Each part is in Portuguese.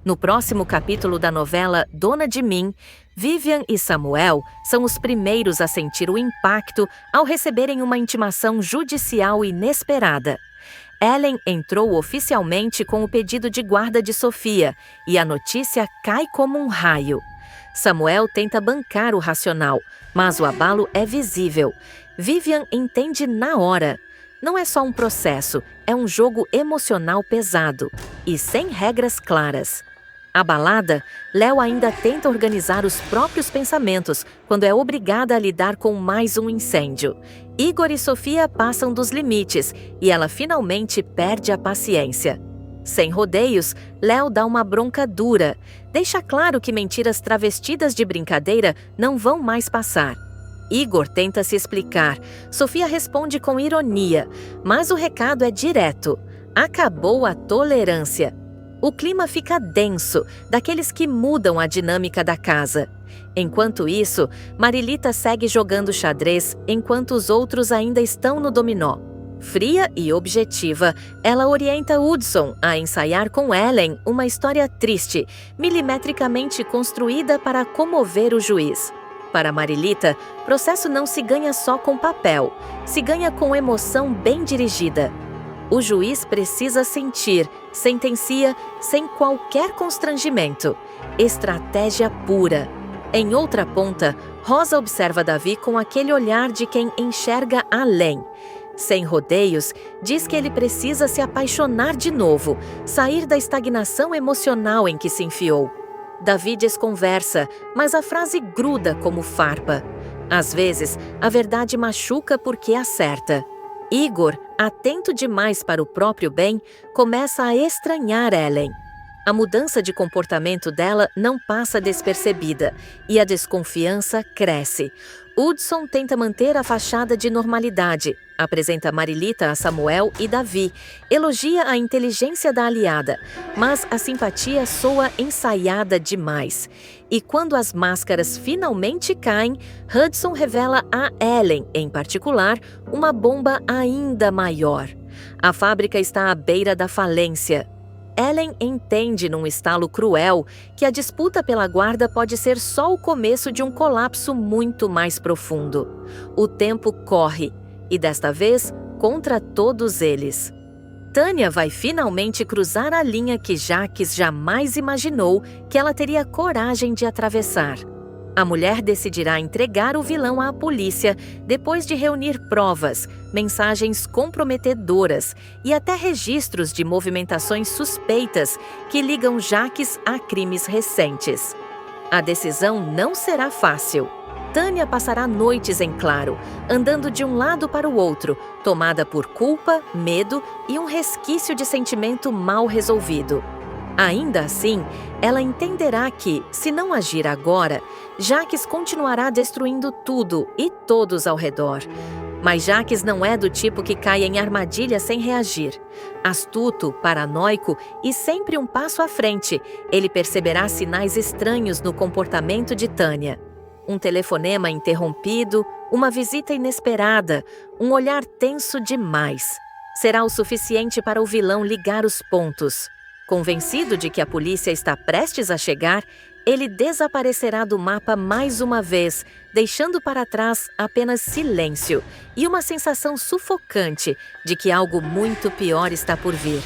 No próximo capítulo da novela Dona de Mim, Vivian e Samuel são os primeiros a sentir o impacto ao receberem uma intimação judicial inesperada. Ellen entrou oficialmente com o pedido de guarda de Sofia e a notícia cai como um raio. Samuel tenta bancar o racional, mas o abalo é visível. Vivian entende na hora. Não é só um processo, é um jogo emocional pesado e sem regras claras. Abalada, Léo ainda tenta organizar os próprios pensamentos quando é obrigada a lidar com mais um incêndio. Igor e Sofia passam dos limites e ela finalmente perde a paciência. Sem rodeios, Léo dá uma bronca dura. Deixa claro que mentiras travestidas de brincadeira não vão mais passar. Igor tenta se explicar. Sofia responde com ironia, mas o recado é direto. Acabou a tolerância. O clima fica denso, daqueles que mudam a dinâmica da casa. Enquanto isso, Marilita segue jogando xadrez enquanto os outros ainda estão no dominó. Fria e objetiva, ela orienta Hudson a ensaiar com Ellen uma história triste, milimetricamente construída para comover o juiz. Para Marilita, processo não se ganha só com papel, se ganha com emoção bem dirigida. O juiz precisa sentir, sentencia sem qualquer constrangimento. Estratégia pura. Em outra ponta, Rosa observa Davi com aquele olhar de quem enxerga além. Sem rodeios, diz que ele precisa se apaixonar de novo, sair da estagnação emocional em que se enfiou. Davi desconversa, mas a frase gruda como farpa. Às vezes, a verdade machuca porque acerta. Igor, atento demais para o próprio bem, começa a estranhar Ellen. A mudança de comportamento dela não passa despercebida e a desconfiança cresce. Hudson tenta manter a fachada de normalidade, apresenta Marilita a Samuel e Davi, elogia a inteligência da aliada, mas a simpatia soa ensaiada demais. E quando as máscaras finalmente caem, Hudson revela a Ellen, em particular, uma bomba ainda maior. A fábrica está à beira da falência. Ellen entende num estalo cruel que a disputa pela guarda pode ser só o começo de um colapso muito mais profundo. O tempo corre, e desta vez contra todos eles. Tânia vai finalmente cruzar a linha que Jacques jamais imaginou que ela teria coragem de atravessar. A mulher decidirá entregar o vilão à polícia depois de reunir provas, mensagens comprometedoras e até registros de movimentações suspeitas que ligam Jacques a crimes recentes. A decisão não será fácil. Tânia passará noites em claro, andando de um lado para o outro, tomada por culpa, medo e um resquício de sentimento mal resolvido. Ainda assim, ela entenderá que, se não agir agora, Jacques continuará destruindo tudo e todos ao redor. Mas Jacques não é do tipo que cai em armadilha sem reagir. Astuto, paranoico e sempre um passo à frente, ele perceberá sinais estranhos no comportamento de Tânia. Um telefonema interrompido, uma visita inesperada, um olhar tenso demais. Será o suficiente para o vilão ligar os pontos. Convencido de que a polícia está prestes a chegar, ele desaparecerá do mapa mais uma vez, deixando para trás apenas silêncio e uma sensação sufocante de que algo muito pior está por vir.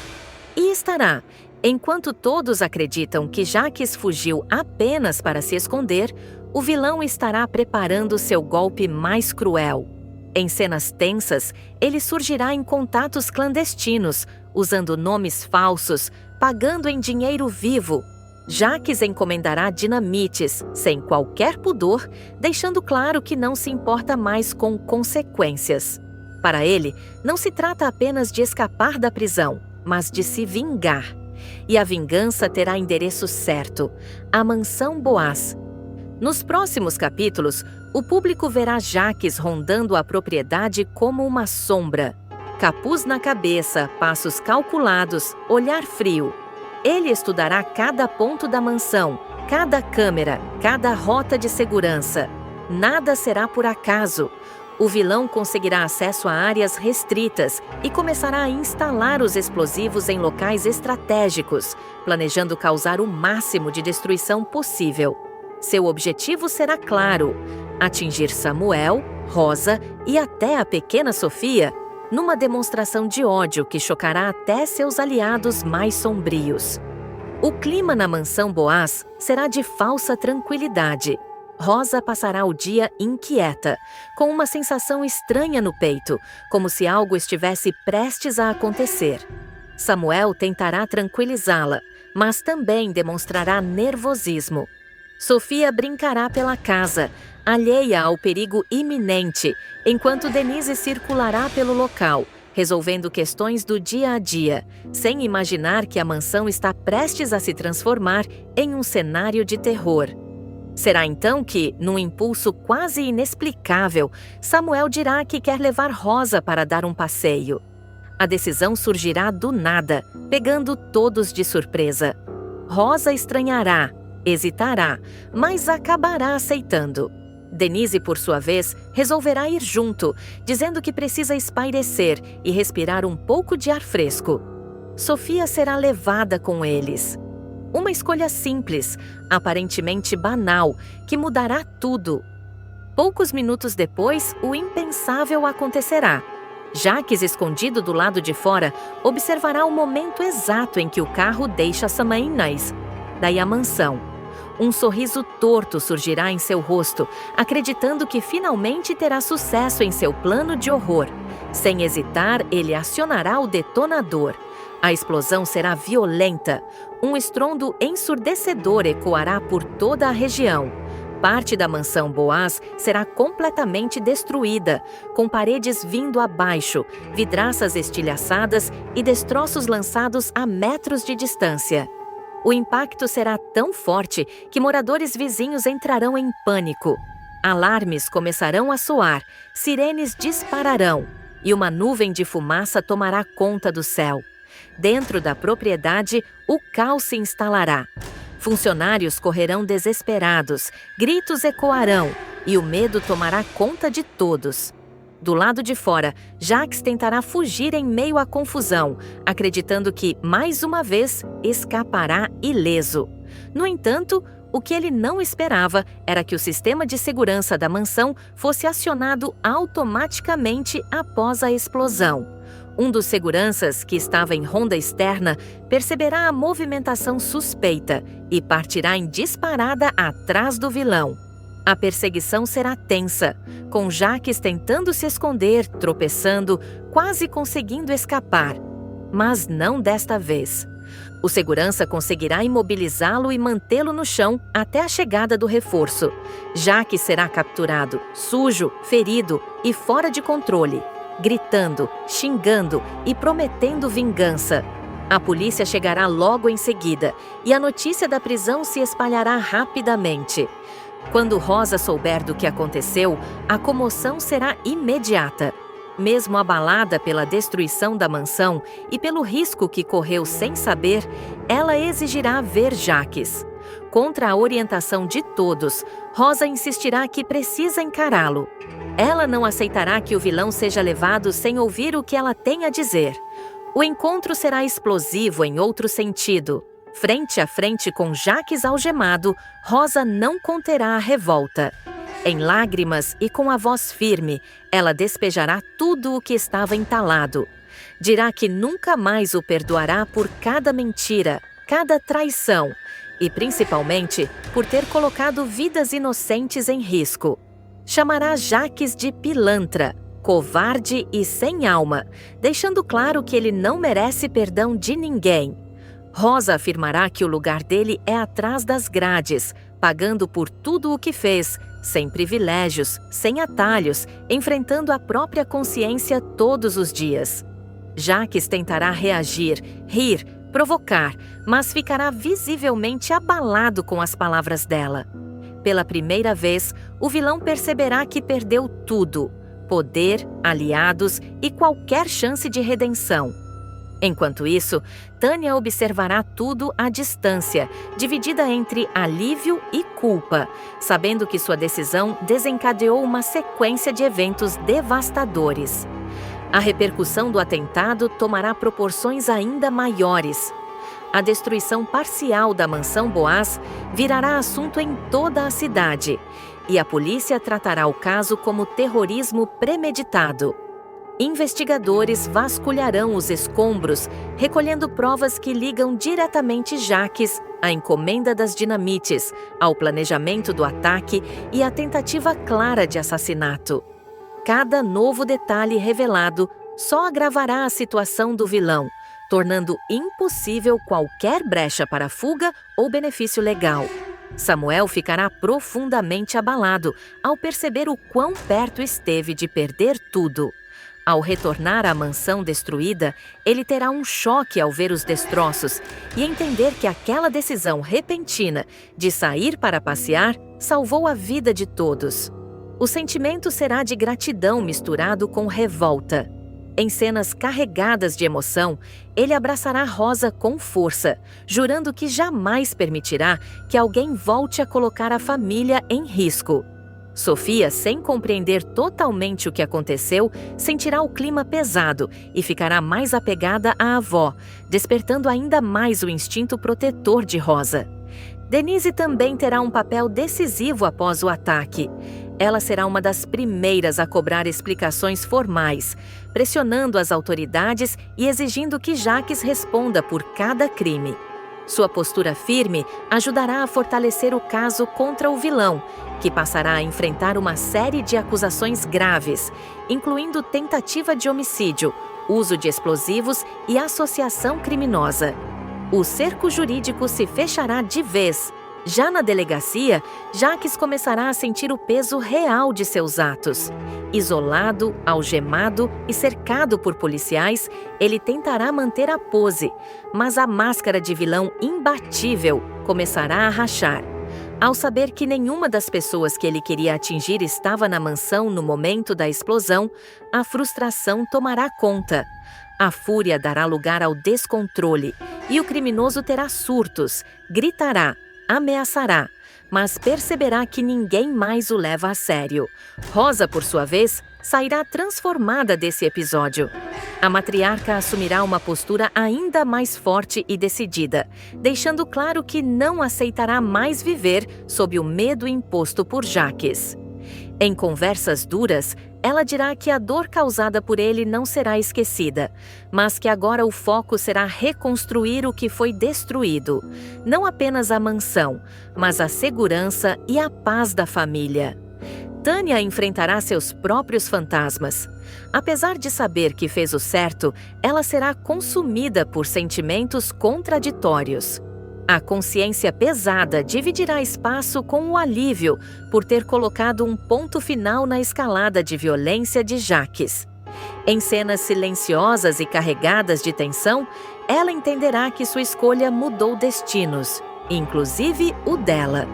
E estará, enquanto todos acreditam que Jacques fugiu apenas para se esconder, o vilão estará preparando seu golpe mais cruel. Em cenas tensas, ele surgirá em contatos clandestinos, usando nomes falsos, pagando em dinheiro vivo. Jacques encomendará dinamites, sem qualquer pudor, deixando claro que não se importa mais com consequências. Para ele, não se trata apenas de escapar da prisão, mas de se vingar. E a vingança terá endereço certo: a Mansão Boaz. Nos próximos capítulos, o público verá Jacques rondando a propriedade como uma sombra. Capuz na cabeça, passos calculados, olhar frio. Ele estudará cada ponto da mansão, cada câmera, cada rota de segurança. Nada será por acaso. O vilão conseguirá acesso a áreas restritas e começará a instalar os explosivos em locais estratégicos, planejando causar o máximo de destruição possível. Seu objetivo será claro: atingir Samuel, Rosa e até a pequena Sofia, numa demonstração de ódio que chocará até seus aliados mais sombrios. O clima na mansão Boaz será de falsa tranquilidade. Rosa passará o dia inquieta, com uma sensação estranha no peito, como se algo estivesse prestes a acontecer. Samuel tentará tranquilizá-la, mas também demonstrará nervosismo. Sofia brincará pela casa, alheia ao perigo iminente, enquanto Denise circulará pelo local, resolvendo questões do dia a dia, sem imaginar que a mansão está prestes a se transformar em um cenário de terror. Será então que, num impulso quase inexplicável, Samuel dirá que quer levar Rosa para dar um passeio. A decisão surgirá do nada, pegando todos de surpresa. Rosa estranhará, hesitará, mas acabará aceitando. Denise, por sua vez, resolverá ir junto, dizendo que precisa espairecer e respirar um pouco de ar fresco. Sofia será levada com eles. Uma escolha simples, aparentemente banal, que mudará tudo. Poucos minutos depois, o impensável acontecerá. Jacques, escondido do lado de fora, observará o momento exato em que o carro deixa Samainais, daí a mansão. Um sorriso torto surgirá em seu rosto, acreditando que finalmente terá sucesso em seu plano de horror. Sem hesitar, ele acionará o detonador. A explosão será violenta. Um estrondo ensurdecedor ecoará por toda a região. Parte da mansão Boaz será completamente destruída, com paredes vindo abaixo, vidraças estilhaçadas e destroços lançados a metros de distância. O impacto será tão forte que moradores vizinhos entrarão em pânico. Alarmes começarão a soar, sirenes dispararão e uma nuvem de fumaça tomará conta do céu. Dentro da propriedade, o caos se instalará. Funcionários correrão desesperados, gritos ecoarão e o medo tomará conta de todos. Do lado de fora, Jacques tentará fugir em meio à confusão, acreditando que, mais uma vez, escapará ileso. No entanto, o que ele não esperava era que o sistema de segurança da mansão fosse acionado automaticamente após a explosão. Um dos seguranças, que estava em ronda externa, perceberá a movimentação suspeita e partirá em disparada atrás do vilão. A perseguição será tensa, com Jacques tentando se esconder, tropeçando, quase conseguindo escapar. Mas não desta vez. O segurança conseguirá imobilizá-lo e mantê-lo no chão até a chegada do reforço. Jacques será capturado, sujo, ferido e fora de controle, gritando, xingando e prometendo vingança. A polícia chegará logo em seguida e a notícia da prisão se espalhará rapidamente. Quando Rosa souber do que aconteceu, a comoção será imediata. Mesmo abalada pela destruição da mansão e pelo risco que correu sem saber, ela exigirá ver Jacques. Contra a orientação de todos, Rosa insistirá que precisa encará-lo. Ela não aceitará que o vilão seja levado sem ouvir o que ela tem a dizer. O encontro será explosivo em outro sentido. Frente a frente com Jacques algemado, Rosa não conterá a revolta. Em lágrimas e com a voz firme, ela despejará tudo o que estava entalado. Dirá que nunca mais o perdoará por cada mentira, cada traição e, principalmente, por ter colocado vidas inocentes em risco. Chamará Jacques de pilantra, covarde e sem alma, deixando claro que ele não merece perdão de ninguém. Rosa afirmará que o lugar dele é atrás das grades, pagando por tudo o que fez, sem privilégios, sem atalhos, enfrentando a própria consciência todos os dias. Jacques tentará reagir, rir, provocar, mas ficará visivelmente abalado com as palavras dela. Pela primeira vez, o vilão perceberá que perdeu tudo: poder, aliados e qualquer chance de redenção. Enquanto isso, Tânia observará tudo à distância, dividida entre alívio e culpa, sabendo que sua decisão desencadeou uma sequência de eventos devastadores. A repercussão do atentado tomará proporções ainda maiores. A destruição parcial da mansão Boaz virará assunto em toda a cidade, e a polícia tratará o caso como terrorismo premeditado. Investigadores vasculharão os escombros, recolhendo provas que ligam diretamente Jacques à encomenda das dinamites, ao planejamento do ataque e à tentativa clara de assassinato. Cada novo detalhe revelado só agravará a situação do vilão, tornando impossível qualquer brecha para fuga ou benefício legal. Samuel ficará profundamente abalado ao perceber o quão perto esteve de perder tudo. Ao retornar à mansão destruída, ele terá um choque ao ver os destroços e entender que aquela decisão repentina de sair para passear salvou a vida de todos. O sentimento será de gratidão misturado com revolta. Em cenas carregadas de emoção, ele abraçará Rosa com força, jurando que jamais permitirá que alguém volte a colocar a família em risco. Sofia, sem compreender totalmente o que aconteceu, sentirá o clima pesado e ficará mais apegada à avó, despertando ainda mais o instinto protetor de Rosa. Denise também terá um papel decisivo após o ataque. Ela será uma das primeiras a cobrar explicações formais, pressionando as autoridades e exigindo que Jacques responda por cada crime. Sua postura firme ajudará a fortalecer o caso contra o vilão, que passará a enfrentar uma série de acusações graves, incluindo tentativa de homicídio, uso de explosivos e associação criminosa. O cerco jurídico se fechará de vez. Já na delegacia, Jacques começará a sentir o peso real de seus atos. Isolado, algemado e cercado por policiais, ele tentará manter a pose, mas a máscara de vilão imbatível começará a rachar. Ao saber que nenhuma das pessoas que ele queria atingir estava na mansão no momento da explosão, a frustração tomará conta. A fúria dará lugar ao descontrole e o criminoso terá surtos, gritará, ameaçará, mas perceberá que ninguém mais o leva a sério. Rosa, por sua vez, sairá transformada desse episódio. A matriarca assumirá uma postura ainda mais forte e decidida, deixando claro que não aceitará mais viver sob o medo imposto por Jacques. Em conversas duras, ela dirá que a dor causada por ele não será esquecida, mas que agora o foco será reconstruir o que foi destruído, não apenas a mansão, mas a segurança e a paz da família. Tânia enfrentará seus próprios fantasmas. Apesar de saber que fez o certo, ela será consumida por sentimentos contraditórios. A consciência pesada dividirá espaço com o alívio por ter colocado um ponto final na escalada de violência de Jacques. Em cenas silenciosas e carregadas de tensão, ela entenderá que sua escolha mudou destinos, inclusive o dela.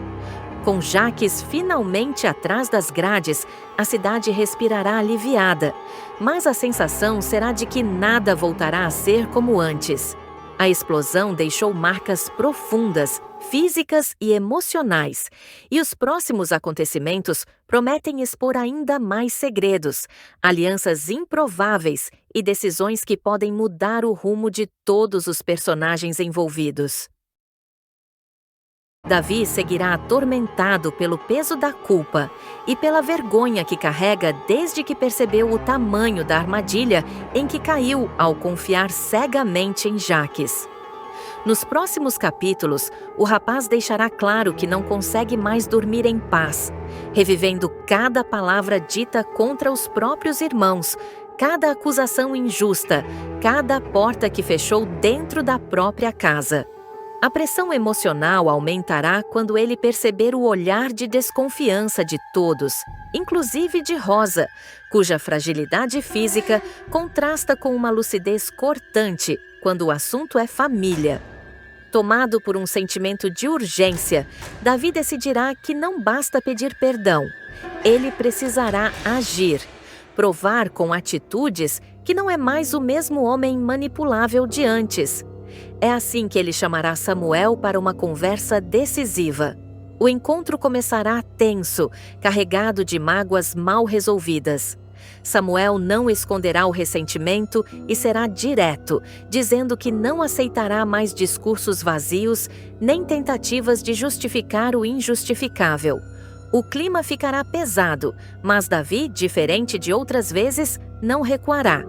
Com Jacques finalmente atrás das grades, a cidade respirará aliviada, mas a sensação será de que nada voltará a ser como antes. A explosão deixou marcas profundas, físicas e emocionais, e os próximos acontecimentos prometem expor ainda mais segredos, alianças improváveis e decisões que podem mudar o rumo de todos os personagens envolvidos. Davi seguirá atormentado pelo peso da culpa e pela vergonha que carrega desde que percebeu o tamanho da armadilha em que caiu ao confiar cegamente em Jacques. Nos próximos capítulos, o rapaz deixará claro que não consegue mais dormir em paz, revivendo cada palavra dita contra os próprios irmãos, cada acusação injusta, cada porta que fechou dentro da própria casa. A pressão emocional aumentará quando ele perceber o olhar de desconfiança de todos, inclusive de Rosa, cuja fragilidade física contrasta com uma lucidez cortante quando o assunto é família. Tomado por um sentimento de urgência, Davi decidirá que não basta pedir perdão. Ele precisará agir, provar com atitudes que não é mais o mesmo homem manipulável de antes. É assim que ele chamará Samuel para uma conversa decisiva. O encontro começará tenso, carregado de mágoas mal resolvidas. Samuel não esconderá o ressentimento e será direto, dizendo que não aceitará mais discursos vazios nem tentativas de justificar o injustificável. O clima ficará pesado, mas Davi, diferente de outras vezes, não recuará.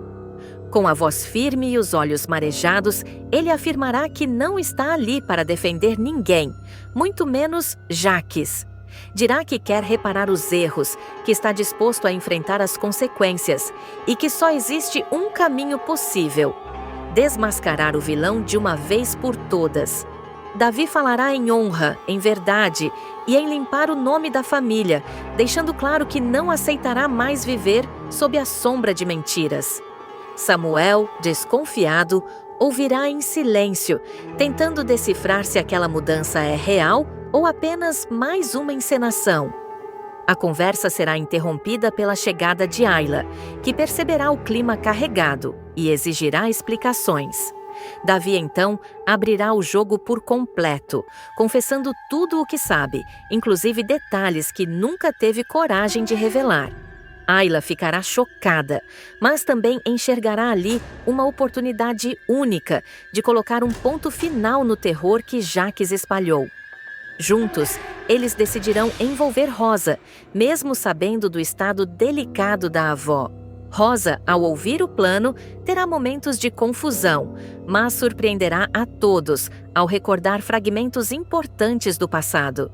Com a voz firme e os olhos marejados, ele afirmará que não está ali para defender ninguém, muito menos Jaques. Dirá que quer reparar os erros, que está disposto a enfrentar as consequências e que só existe um caminho possível: desmascarar o vilão de uma vez por todas. Davi falará em honra, em verdade e em limpar o nome da família, deixando claro que não aceitará mais viver sob a sombra de mentiras. Samuel, desconfiado, ouvirá em silêncio, tentando decifrar se aquela mudança é real ou apenas mais uma encenação. A conversa será interrompida pela chegada de Aila, que perceberá o clima carregado e exigirá explicações. Davi, então, abrirá o jogo por completo, confessando tudo o que sabe, inclusive detalhes que nunca teve coragem de revelar. Aila ficará chocada, mas também enxergará ali uma oportunidade única de colocar um ponto final no terror que Jaques espalhou. Juntos, eles decidirão envolver Rosa, mesmo sabendo do estado delicado da avó. Rosa, ao ouvir o plano, terá momentos de confusão, mas surpreenderá a todos ao recordar fragmentos importantes do passado.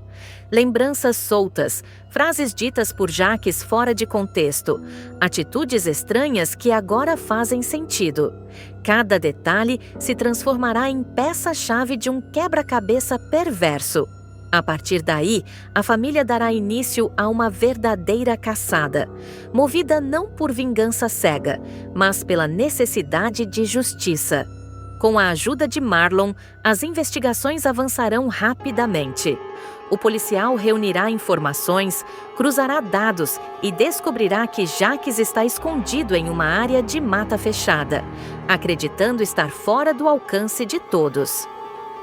Lembranças soltas, frases ditas por Jaques fora de contexto, atitudes estranhas que agora fazem sentido. Cada detalhe se transformará em peça-chave de um quebra-cabeça perverso. A partir daí, a família dará início a uma verdadeira caçada, movida não por vingança cega, mas pela necessidade de justiça. Com a ajuda de Marlon, as investigações avançarão rapidamente. O policial reunirá informações, cruzará dados e descobrirá que Jaques está escondido em uma área de mata fechada, acreditando estar fora do alcance de todos.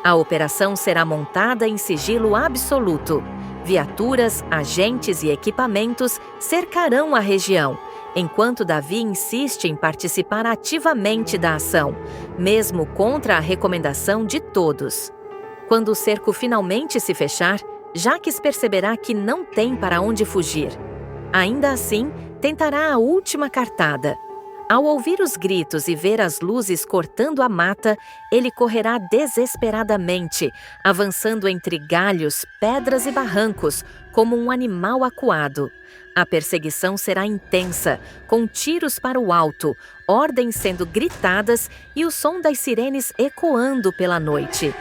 A operação será montada em sigilo absoluto. Viaturas, agentes e equipamentos cercarão a região, enquanto Davi insiste em participar ativamente da ação, mesmo contra a recomendação de todos. Quando o cerco finalmente se fechar, Jaques perceberá que não tem para onde fugir. Ainda assim, tentará a última cartada. Ao ouvir os gritos e ver as luzes cortando a mata, ele correrá desesperadamente, avançando entre galhos, pedras e barrancos, como um animal acuado. A perseguição será intensa, com tiros para o alto, ordens sendo gritadas e o som das sirenes ecoando pela noite.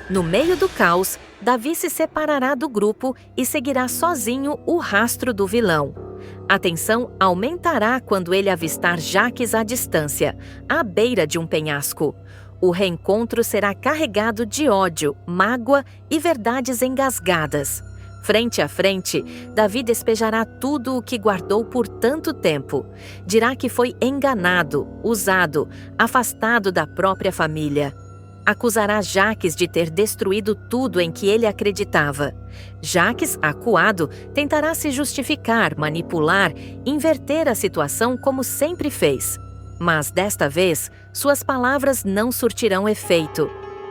No meio do caos, Davi se separará do grupo e seguirá sozinho o rastro do vilão. A tensão aumentará quando ele avistar Jaques à distância, à beira de um penhasco. O reencontro será carregado de ódio, mágoa e verdades engasgadas. Frente a frente, Davi despejará tudo o que guardou por tanto tempo. Dirá que foi enganado, usado, afastado da própria família. Acusará Jaques de ter destruído tudo em que ele acreditava. Jaques, acuado, tentará se justificar, manipular, inverter a situação como sempre fez. Mas desta vez, suas palavras não surtirão efeito.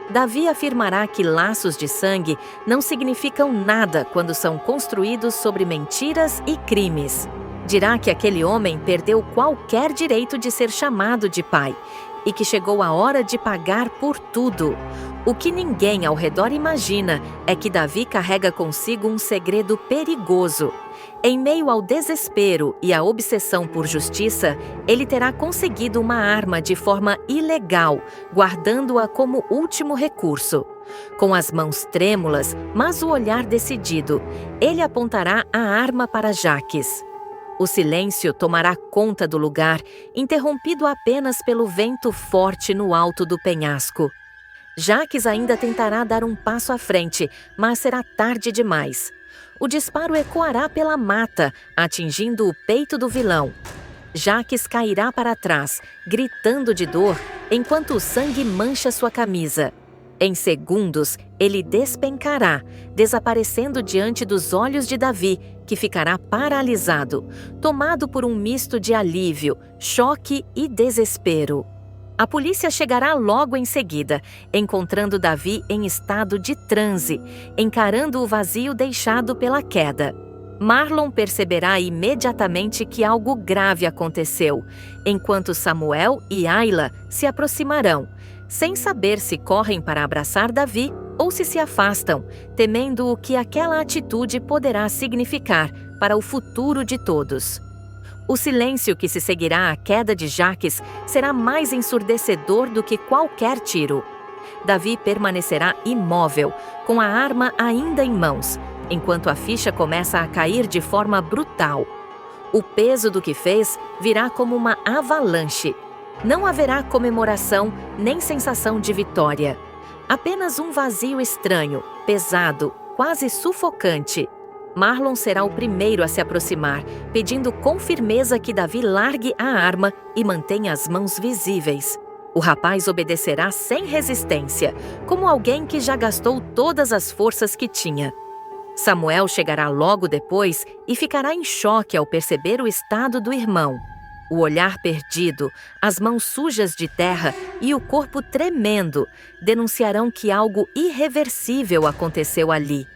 Davi afirmará que laços de sangue não significam nada quando são construídos sobre mentiras e crimes. Dirá que aquele homem perdeu qualquer direito de ser chamado de pai e que chegou a hora de pagar por tudo. O que ninguém ao redor imagina é que Davi carrega consigo um segredo perigoso. Em meio ao desespero e à obsessão por justiça, ele terá conseguido uma arma de forma ilegal, guardando-a como último recurso. Com as mãos trêmulas, mas o olhar decidido, ele apontará a arma para Jaques. O silêncio tomará conta do lugar, interrompido apenas pelo vento forte no alto do penhasco. Jaques ainda tentará dar um passo à frente, mas será tarde demais. O disparo ecoará pela mata, atingindo o peito do vilão. Jaques cairá para trás, gritando de dor, enquanto o sangue mancha sua camisa. Em segundos, ele despencará, desaparecendo diante dos olhos de Davi, que ficará paralisado, tomado por um misto de alívio, choque e desespero. A polícia chegará logo em seguida, encontrando Davi em estado de transe, encarando o vazio deixado pela queda. Marlon perceberá imediatamente que algo grave aconteceu, enquanto Samuel e Ayla se aproximarão, sem saber se correm para abraçar Davi ou se afastam, temendo o que aquela atitude poderá significar para o futuro de todos. O silêncio que se seguirá à queda de Jaques será mais ensurdecedor do que qualquer tiro. Davi permanecerá imóvel, com a arma ainda em mãos, enquanto a ficha começa a cair de forma brutal. O peso do que fez virá como uma avalanche. Não haverá comemoração nem sensação de vitória. Apenas um vazio estranho, pesado, quase sufocante. Marlon será o primeiro a se aproximar, pedindo com firmeza que Davi largue a arma e mantenha as mãos visíveis. O rapaz obedecerá sem resistência, como alguém que já gastou todas as forças que tinha. Samuel chegará logo depois e ficará em choque ao perceber o estado do irmão. O olhar perdido, as mãos sujas de terra e o corpo tremendo denunciarão que algo irreversível aconteceu ali.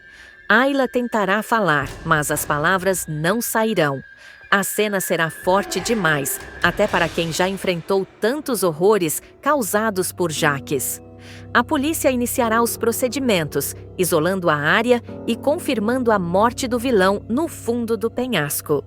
Ayla tentará falar, mas as palavras não sairão. A cena será forte demais, até para quem já enfrentou tantos horrores causados por Jaques. A polícia iniciará os procedimentos, isolando a área e confirmando a morte do vilão no fundo do penhasco.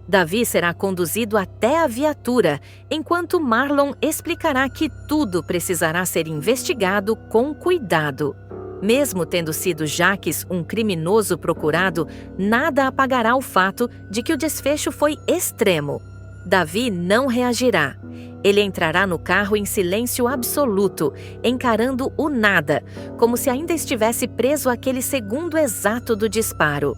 Davi será conduzido até a viatura, enquanto Marlon explicará que tudo precisará ser investigado com cuidado. Mesmo tendo sido Jaques um criminoso procurado, nada apagará o fato de que o desfecho foi extremo. Davi não reagirá. Ele entrará no carro em silêncio absoluto, encarando o nada, como se ainda estivesse preso àquele segundo exato do disparo.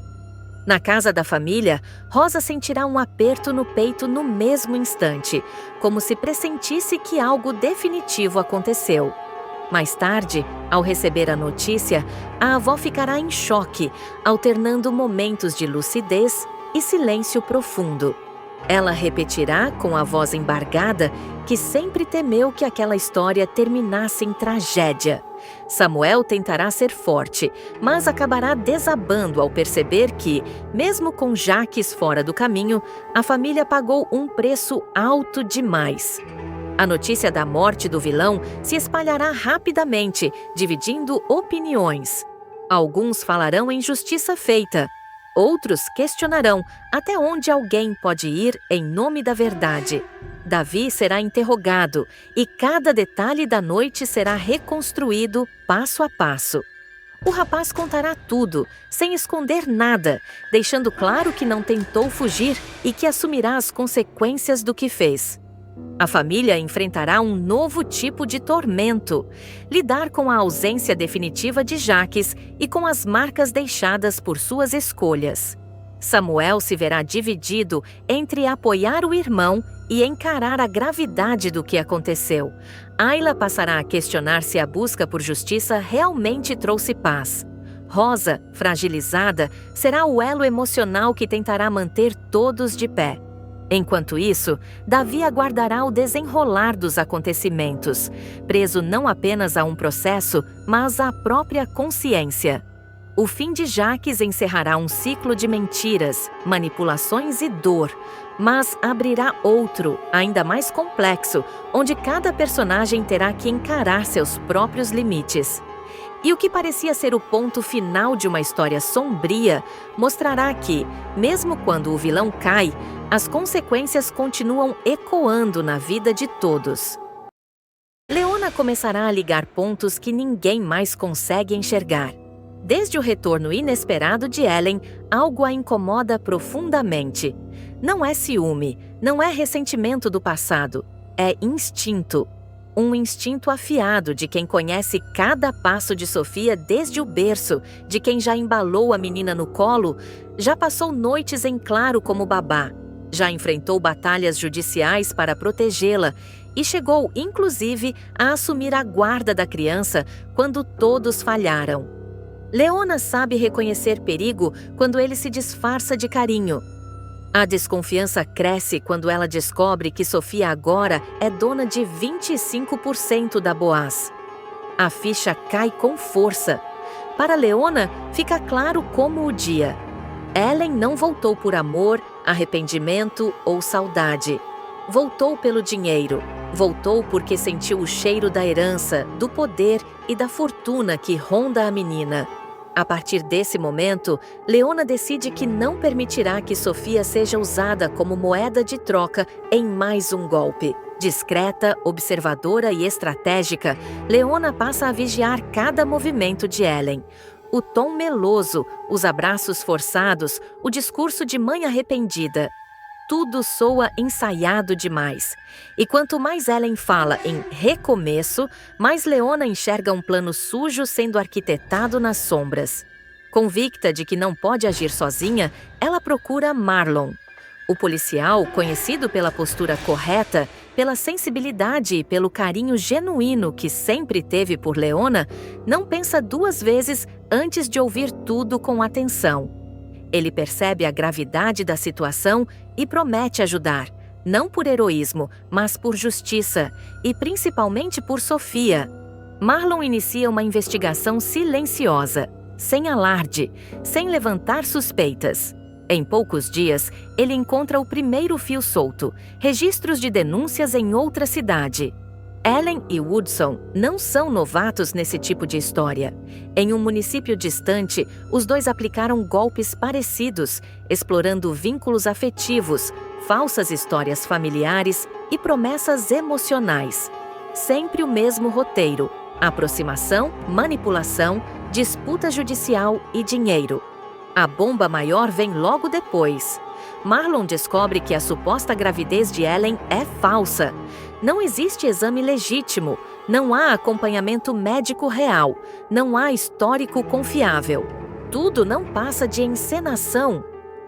Na casa da família, Rosa sentirá um aperto no peito no mesmo instante, como se pressentisse que algo definitivo aconteceu. Mais tarde, ao receber a notícia, a avó ficará em choque, alternando momentos de lucidez e silêncio profundo. Ela repetirá com a voz embargada que sempre temeu que aquela história terminasse em tragédia. Samuel tentará ser forte, mas acabará desabando ao perceber que, mesmo com Jaques fora do caminho, a família pagou um preço alto demais. A notícia da morte do vilão se espalhará rapidamente, dividindo opiniões. Alguns falarão em justiça feita. Outros questionarão até onde alguém pode ir em nome da verdade. Davi será interrogado e cada detalhe da noite será reconstruído passo a passo. O rapaz contará tudo, sem esconder nada, deixando claro que não tentou fugir e que assumirá as consequências do que fez. A família enfrentará um novo tipo de tormento: lidar com a ausência definitiva de Jaques e com as marcas deixadas por suas escolhas. Samuel se verá dividido entre apoiar o irmão e encarar a gravidade do que aconteceu. Ayla passará a questionar se a busca por justiça realmente trouxe paz. Rosa, fragilizada, será o elo emocional que tentará manter todos de pé. Enquanto isso, Davi aguardará o desenrolar dos acontecimentos, preso não apenas a um processo, mas à própria consciência. O fim de Jaques encerrará um ciclo de mentiras, manipulações e dor, mas abrirá outro, ainda mais complexo, onde cada personagem terá que encarar seus próprios limites. E o que parecia ser o ponto final de uma história sombria, mostrará que, mesmo quando o vilão cai, as consequências continuam ecoando na vida de todos. Leona começará a ligar pontos que ninguém mais consegue enxergar. Desde o retorno inesperado de Ellen, algo a incomoda profundamente. Não é ciúme, não é ressentimento do passado, é instinto. Um instinto afiado de quem conhece cada passo de Sofia desde o berço, de quem já embalou a menina no colo, já passou noites em claro como babá. Já enfrentou batalhas judiciais para protegê-la e chegou, inclusive, a assumir a guarda da criança quando todos falharam. Leona sabe reconhecer perigo quando ele se disfarça de carinho. A desconfiança cresce quando ela descobre que Sofia agora é dona de 25% da Boaz. A ficha cai com força. Para Leona, fica claro como o dia. Ellen não voltou por amor, arrependimento ou saudade. Voltou pelo dinheiro. Voltou porque sentiu o cheiro da herança, do poder e da fortuna que ronda a menina. A partir desse momento, Leona decide que não permitirá que Sofia seja usada como moeda de troca em mais um golpe. Discreta, observadora e estratégica, Leona passa a vigiar cada movimento de Ellen. O tom meloso, os abraços forçados, o discurso de mãe arrependida. Tudo soa ensaiado demais. E quanto mais Ellen fala em recomeço, mais Leona enxerga um plano sujo sendo arquitetado nas sombras. Convicta de que não pode agir sozinha, ela procura Marlon. O policial, conhecido pela postura correta, pela sensibilidade e pelo carinho genuíno que sempre teve por Leona, não pensa duas vezes antes de ouvir tudo com atenção. Ele percebe a gravidade da situação e promete ajudar, não por heroísmo, mas por justiça, e principalmente por Sofia. Marlon inicia uma investigação silenciosa, sem alarde, sem levantar suspeitas. Em poucos dias, ele encontra o primeiro fio solto, registros de denúncias em outra cidade. Ellen e Woodson não são novatos nesse tipo de história. Em um município distante, os dois aplicaram golpes parecidos, explorando vínculos afetivos, falsas histórias familiares e promessas emocionais. Sempre o mesmo roteiro: aproximação, manipulação, disputa judicial e dinheiro. A bomba maior vem logo depois. Marlon descobre que a suposta gravidez de Ellen é falsa. Não existe exame legítimo, não há acompanhamento médico real, não há histórico confiável. Tudo não passa de encenação.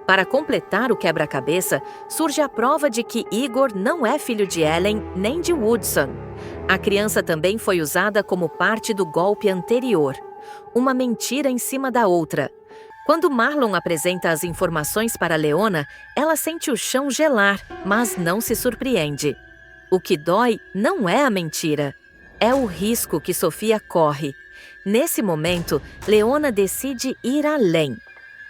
Para completar o quebra-cabeça, surge a prova de que Igor não é filho de Ellen nem de Woodson. A criança também foi usada como parte do golpe anterior. Uma mentira em cima da outra. Quando Marlon apresenta as informações para Leona, ela sente o chão gelar, mas não se surpreende. O que dói não é a mentira, é o risco que Sofia corre. Nesse momento, Leona decide ir além.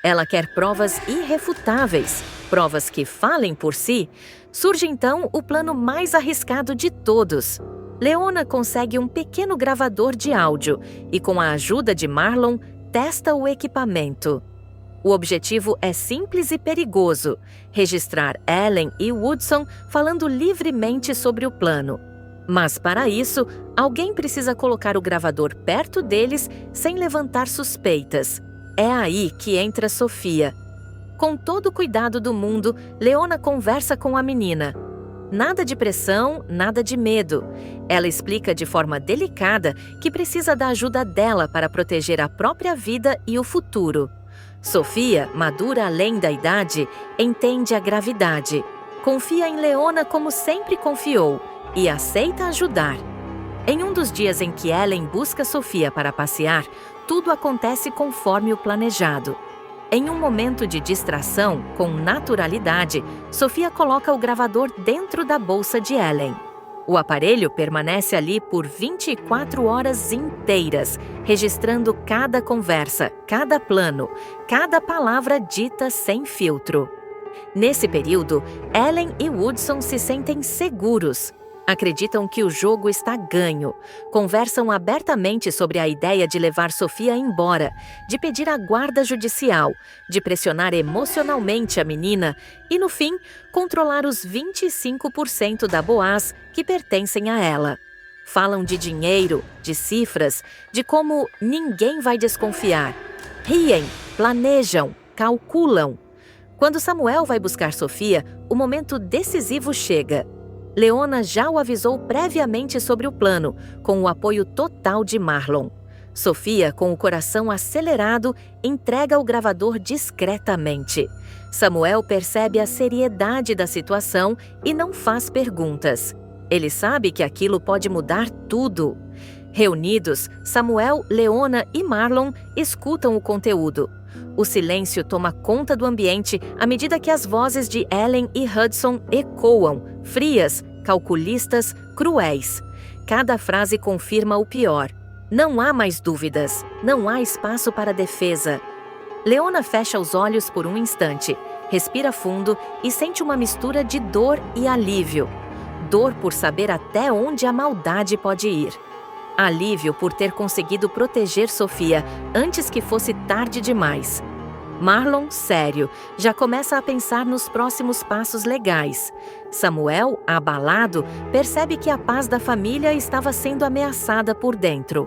Ela quer provas irrefutáveis, provas que falem por si. Surge então o plano mais arriscado de todos. Leona consegue um pequeno gravador de áudio e, com a ajuda de Marlon, testa o equipamento. O objetivo é simples e perigoso: registrar Ellen e Woodson falando livremente sobre o plano. Mas para isso, alguém precisa colocar o gravador perto deles sem levantar suspeitas. É aí que entra Sofia. Com todo o cuidado do mundo, Leona conversa com a menina. Nada de pressão, nada de medo. Ela explica de forma delicada que precisa da ajuda dela para proteger a própria vida e o futuro. Sofia, madura além da idade, entende a gravidade. Confia em Leona como sempre confiou e aceita ajudar. Em um dos dias em que Ellen busca Sofia para passear, tudo acontece conforme o planejado. Em um momento de distração, com naturalidade, Sofia coloca o gravador dentro da bolsa de Ellen. O aparelho permanece ali por 24 horas inteiras, registrando cada conversa, cada plano, cada palavra dita sem filtro. Nesse período, Ellen e Woodson se sentem seguros. Acreditam que o jogo está ganho. Conversam abertamente sobre a ideia de levar Sofia embora, de pedir a guarda judicial, de pressionar emocionalmente a menina e, no fim, controlar os 25% da Boaz que pertencem a ela. Falam de dinheiro, de cifras, de como ninguém vai desconfiar. Riem, planejam, calculam. Quando Samuel vai buscar Sofia, o momento decisivo chega. Leona já o avisou previamente sobre o plano, com o apoio total de Marlon. Sofia, com o coração acelerado, entrega o gravador discretamente. Samuel percebe a seriedade da situação e não faz perguntas. Ele sabe que aquilo pode mudar tudo. Reunidos, Samuel, Leona e Marlon escutam o conteúdo. O silêncio toma conta do ambiente à medida que as vozes de Ellen e Hudson ecoam, frias, calculistas, cruéis. Cada frase confirma o pior. Não há mais dúvidas, não há espaço para defesa. Leona fecha os olhos por um instante, respira fundo e sente uma mistura de dor e alívio. Dor por saber até onde a maldade pode ir. Alívio por ter conseguido proteger Sofia antes que fosse tarde demais. Marlon, sério, já começa a pensar nos próximos passos legais. Samuel, abalado, percebe que a paz da família estava sendo ameaçada por dentro.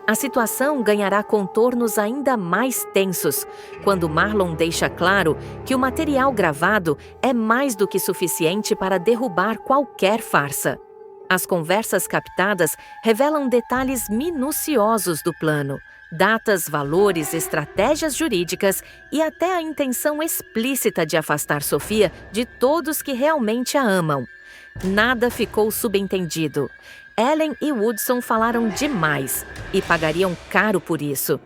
A situação ganhará contornos ainda mais tensos quando Marlon deixa claro que o material gravado é mais do que suficiente para derrubar qualquer farsa. As conversas captadas revelam detalhes minuciosos do plano, datas, valores, estratégias jurídicas e até a intenção explícita de afastar Sofia de todos que realmente a amam. Nada ficou subentendido. Ellen e Woodson falaram demais e pagariam caro por isso.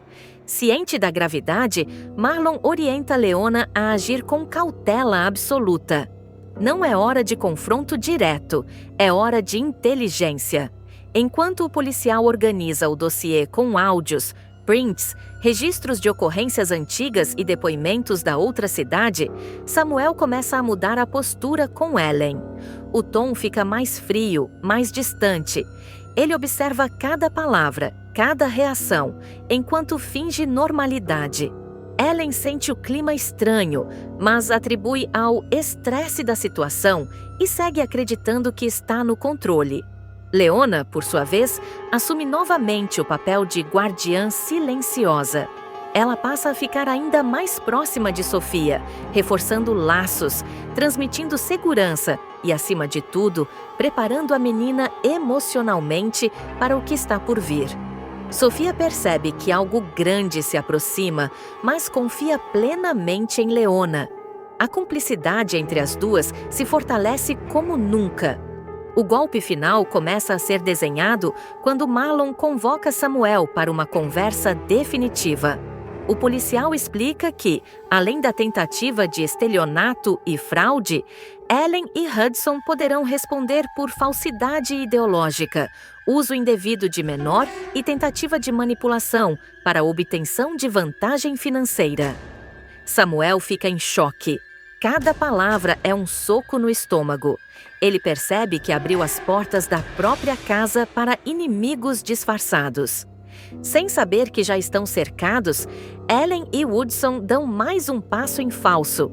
Ciente da gravidade, Marlon orienta Leona a agir com cautela absoluta. Não é hora de confronto direto, é hora de inteligência. Enquanto o policial organiza o dossiê com áudios, prints, registros de ocorrências antigas e depoimentos da outra cidade, Samuel começa a mudar a postura com Ellen. O tom fica mais frio, mais distante. Ele observa cada palavra, cada reação, enquanto finge normalidade. Ellen sente o clima estranho, mas atribui ao estresse da situação e segue acreditando que está no controle. Leona, por sua vez, assume novamente o papel de guardiã silenciosa. Ela passa a ficar ainda mais próxima de Sofia, reforçando laços, transmitindo segurança e, acima de tudo, preparando a menina emocionalmente para o que está por vir. Sofia percebe que algo grande se aproxima, mas confia plenamente em Leona. A cumplicidade entre as duas se fortalece como nunca. O golpe final começa a ser desenhado quando Marlon convoca Samuel para uma conversa definitiva. O policial explica que, além da tentativa de estelionato e fraude, Ellen e Hudson poderão responder por falsidade ideológica, uso indevido de menor e tentativa de manipulação para a obtenção de vantagem financeira. Samuel fica em choque. Cada palavra é um soco no estômago. Ele percebe que abriu as portas da própria casa para inimigos disfarçados. Sem saber que já estão cercados, Ellen e Woodson dão mais um passo em falso.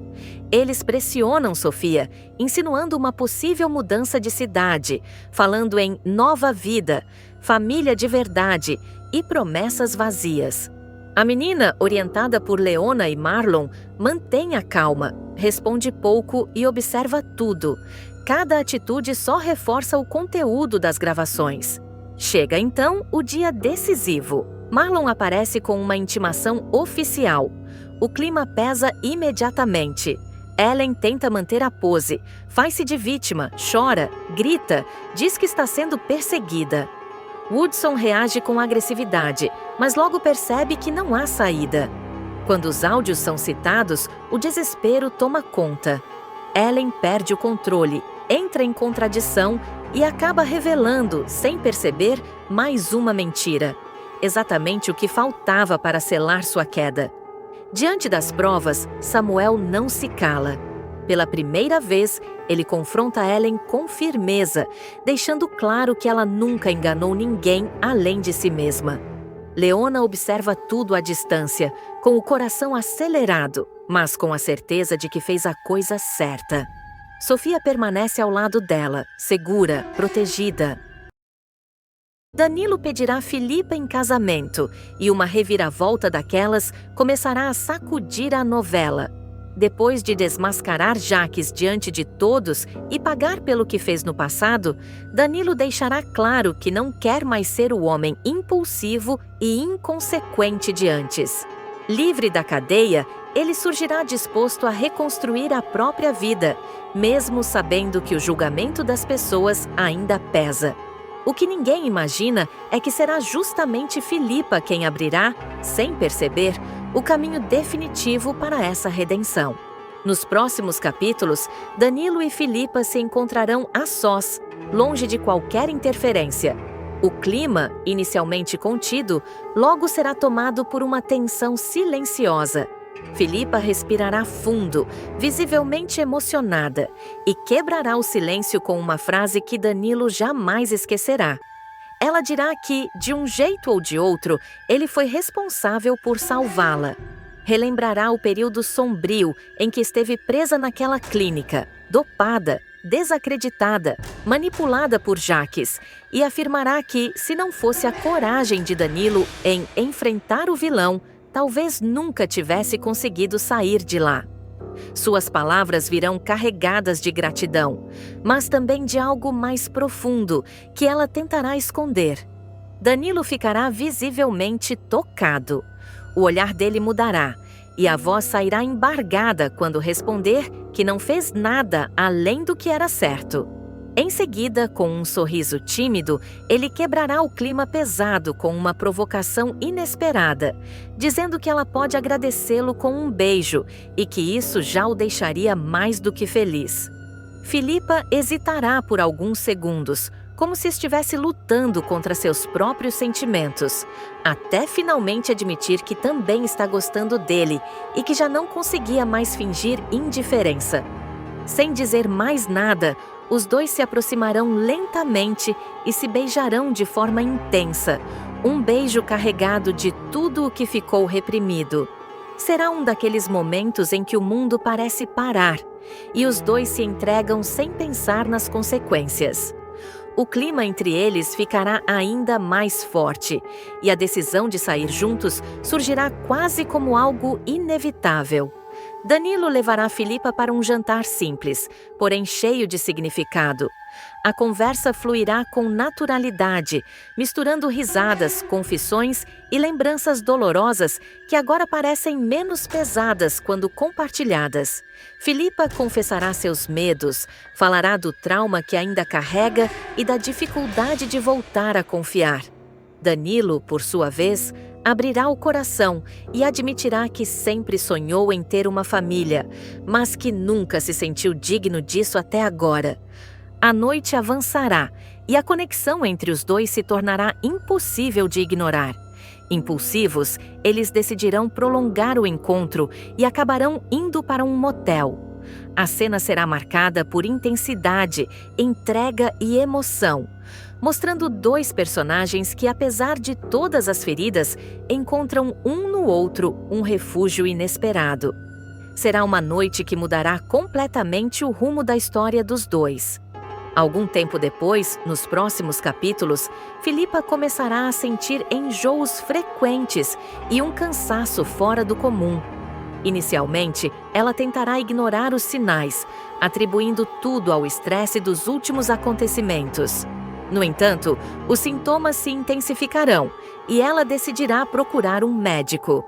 Eles pressionam Sofia, insinuando uma possível mudança de cidade, falando em nova vida, família de verdade e promessas vazias. A menina, orientada por Leona e Marlon, mantém a calma, responde pouco e observa tudo. Cada atitude só reforça o conteúdo das gravações. Chega então o dia decisivo. Marlon aparece com uma intimação oficial. O clima pesa imediatamente. Ellen tenta manter a pose, faz-se de vítima, chora, grita, diz que está sendo perseguida. Woodson reage com agressividade, mas logo percebe que não há saída. Quando os áudios são citados, o desespero toma conta. Ellen perde o controle, entra em contradição e acaba revelando, sem perceber, mais uma mentira. Exatamente o que faltava para selar sua queda. Diante das provas, Samuel não se cala. Pela primeira vez, ele confronta Ellen com firmeza, deixando claro que ela nunca enganou ninguém além de si mesma. Leona observa tudo à distância, com o coração acelerado, mas com a certeza de que fez a coisa certa. Sofia permanece ao lado dela, segura, protegida. Danilo pedirá Filipa em casamento e uma reviravolta daquelas começará a sacudir a novela. Depois de desmascarar Jaques diante de todos e pagar pelo que fez no passado, Danilo deixará claro que não quer mais ser o homem impulsivo e inconsequente de antes. Livre da cadeia, ele surgirá disposto a reconstruir a própria vida, mesmo sabendo que o julgamento das pessoas ainda pesa. O que ninguém imagina é que será justamente Filipa quem abrirá, sem perceber, o caminho definitivo para essa redenção. Nos próximos capítulos, Danilo e Filipa se encontrarão a sós, longe de qualquer interferência. O clima, inicialmente contido, logo será tomado por uma tensão silenciosa. Filipa respirará fundo, visivelmente emocionada, e quebrará o silêncio com uma frase que Danilo jamais esquecerá. Ela dirá que, de um jeito ou de outro, ele foi responsável por salvá-la. Relembrará o período sombrio em que esteve presa naquela clínica, dopada, desacreditada, manipulada por Jaques, e afirmará que, se não fosse a coragem de Danilo em enfrentar o vilão, talvez nunca tivesse conseguido sair de lá. Suas palavras virão carregadas de gratidão, mas também de algo mais profundo que ela tentará esconder. Danilo ficará visivelmente tocado. O olhar dele mudará e a voz sairá embargada quando responder que não fez nada além do que era certo. Em seguida, com um sorriso tímido, ele quebrará o clima pesado com uma provocação inesperada, dizendo que ela pode agradecê-lo com um beijo e que isso já o deixaria mais do que feliz. Filipa hesitará por alguns segundos, como se estivesse lutando contra seus próprios sentimentos, até finalmente admitir que também está gostando dele e que já não conseguia mais fingir indiferença. Sem dizer mais nada, os dois se aproximarão lentamente e se beijarão de forma intensa, um beijo carregado de tudo o que ficou reprimido. Será um daqueles momentos em que o mundo parece parar e os dois se entregam sem pensar nas consequências. O clima entre eles ficará ainda mais forte e a decisão de sair juntos surgirá quase como algo inevitável. Danilo levará Filipa para um jantar simples, porém cheio de significado. A conversa fluirá com naturalidade, misturando risadas, confissões e lembranças dolorosas que agora parecem menos pesadas quando compartilhadas. Filipa confessará seus medos, falará do trauma que ainda carrega e da dificuldade de voltar a confiar. Danilo, por sua vez, abrirá o coração e admitirá que sempre sonhou em ter uma família, mas que nunca se sentiu digno disso até agora. A noite avançará e a conexão entre os dois se tornará impossível de ignorar. Impulsivos, eles decidirão prolongar o encontro e acabarão indo para um motel. A cena será marcada por intensidade, entrega e emoção, mostrando dois personagens que, apesar de todas as feridas, encontram um no outro um refúgio inesperado. Será uma noite que mudará completamente o rumo da história dos dois. Algum tempo depois, nos próximos capítulos, Filipa começará a sentir enjoos frequentes e um cansaço fora do comum. Inicialmente, ela tentará ignorar os sinais, atribuindo tudo ao estresse dos últimos acontecimentos. No entanto, os sintomas se intensificarão e ela decidirá procurar um médico.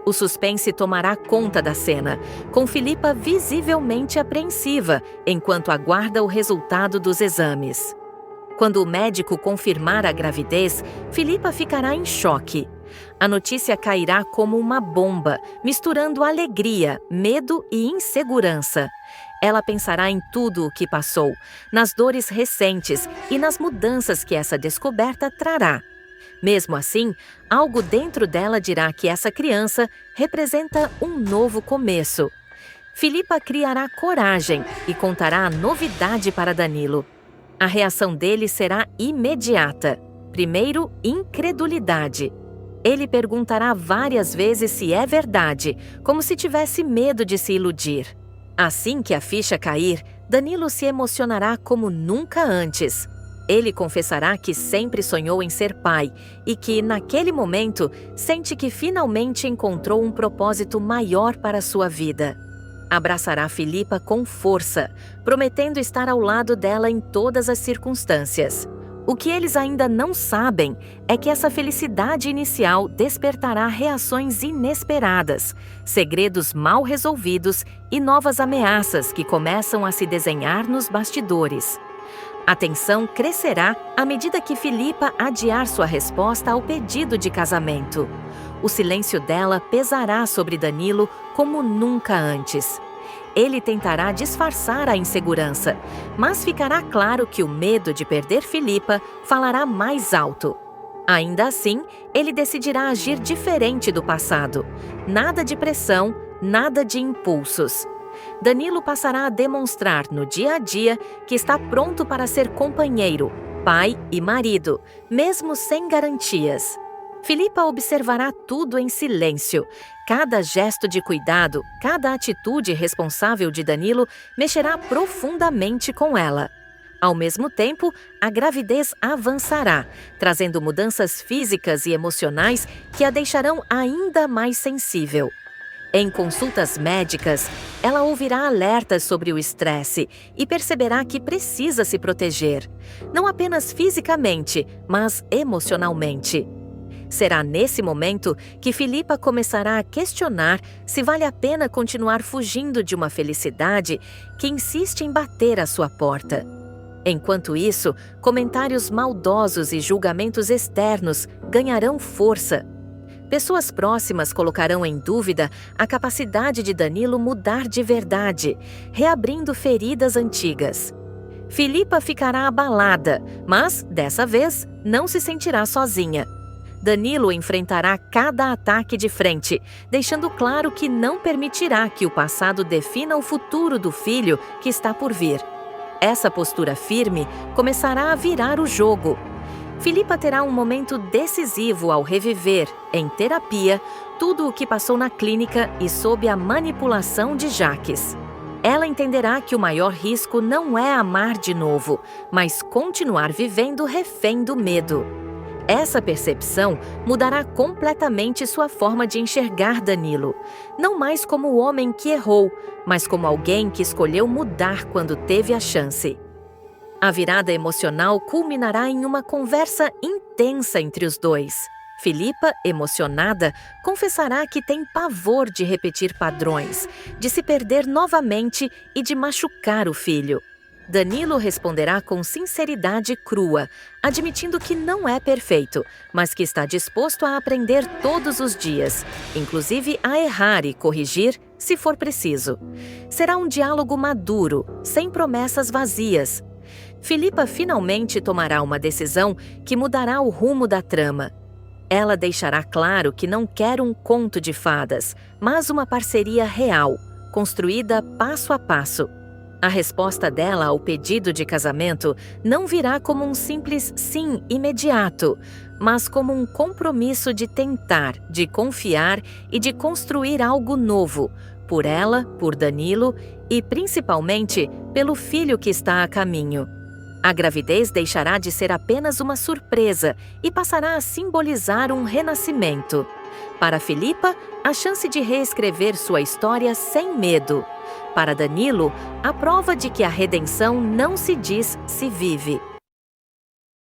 O suspense tomará conta da cena, com Filipa visivelmente apreensiva enquanto aguarda o resultado dos exames. Quando o médico confirmar a gravidez, Filipa ficará em choque. A notícia cairá como uma bomba, misturando alegria, medo e insegurança. Ela pensará em tudo o que passou, nas dores recentes e nas mudanças que essa descoberta trará. Mesmo assim, algo dentro dela dirá que essa criança representa um novo começo. Filipa criará coragem e contará a novidade para Danilo. A reação dele será imediata. Primeiro, incredulidade. Ele perguntará várias vezes se é verdade, como se tivesse medo de se iludir. Assim que a ficha cair, Danilo se emocionará como nunca antes. Ele confessará que sempre sonhou em ser pai e que, naquele momento, sente que finalmente encontrou um propósito maior para sua vida. Abraçará Filipa com força, prometendo estar ao lado dela em todas as circunstâncias. O que eles ainda não sabem é que essa felicidade inicial despertará reações inesperadas, segredos mal resolvidos e novas ameaças que começam a se desenhar nos bastidores. A tensão crescerá à medida que Filipa adiar sua resposta ao pedido de casamento. O silêncio dela pesará sobre Danilo como nunca antes. Ele tentará disfarçar a insegurança, mas ficará claro que o medo de perder Filipa falará mais alto. Ainda assim, ele decidirá agir diferente do passado. Nada de pressão, nada de impulsos. Danilo passará a demonstrar no dia a dia que está pronto para ser companheiro, pai e marido, mesmo sem garantias. Filipa observará tudo em silêncio. Cada gesto de cuidado, cada atitude responsável de Danilo mexerá profundamente com ela. Ao mesmo tempo, a gravidez avançará, trazendo mudanças físicas e emocionais que a deixarão ainda mais sensível. Em consultas médicas, ela ouvirá alertas sobre o estresse e perceberá que precisa se proteger, não apenas fisicamente, mas emocionalmente. Será nesse momento que Filipa começará a questionar se vale a pena continuar fugindo de uma felicidade que insiste em bater à sua porta. Enquanto isso, comentários maldosos e julgamentos externos ganharão força. Pessoas próximas colocarão em dúvida a capacidade de Danilo mudar de verdade, reabrindo feridas antigas. Filipa ficará abalada, mas, dessa vez, não se sentirá sozinha. Danilo enfrentará cada ataque de frente, deixando claro que não permitirá que o passado defina o futuro do filho que está por vir. Essa postura firme começará a virar o jogo. Filipa terá um momento decisivo ao reviver, em terapia, tudo o que passou na clínica e sob a manipulação de Jaques. Ela entenderá que o maior risco não é amar de novo, mas continuar vivendo refém do medo. Essa percepção mudará completamente sua forma de enxergar Danilo, não mais como o homem que errou, mas como alguém que escolheu mudar quando teve a chance. A virada emocional culminará em uma conversa intensa entre os dois. Filipa, emocionada, confessará que tem pavor de repetir padrões, de se perder novamente e de machucar o filho. Danilo responderá com sinceridade crua, admitindo que não é perfeito, mas que está disposto a aprender todos os dias, inclusive a errar e corrigir se for preciso. Será um diálogo maduro, sem promessas vazias. Filipa finalmente tomará uma decisão que mudará o rumo da trama. Ela deixará claro que não quer um conto de fadas, mas uma parceria real, construída passo a passo. A resposta dela ao pedido de casamento não virá como um simples sim imediato, mas como um compromisso de tentar, de confiar e de construir algo novo, por ela, por Danilo e, principalmente, pelo filho que está a caminho. A gravidez deixará de ser apenas uma surpresa e passará a simbolizar um renascimento. Para Filipa, a chance de reescrever sua história sem medo. Para Danilo, a prova de que a redenção não se diz, se vive.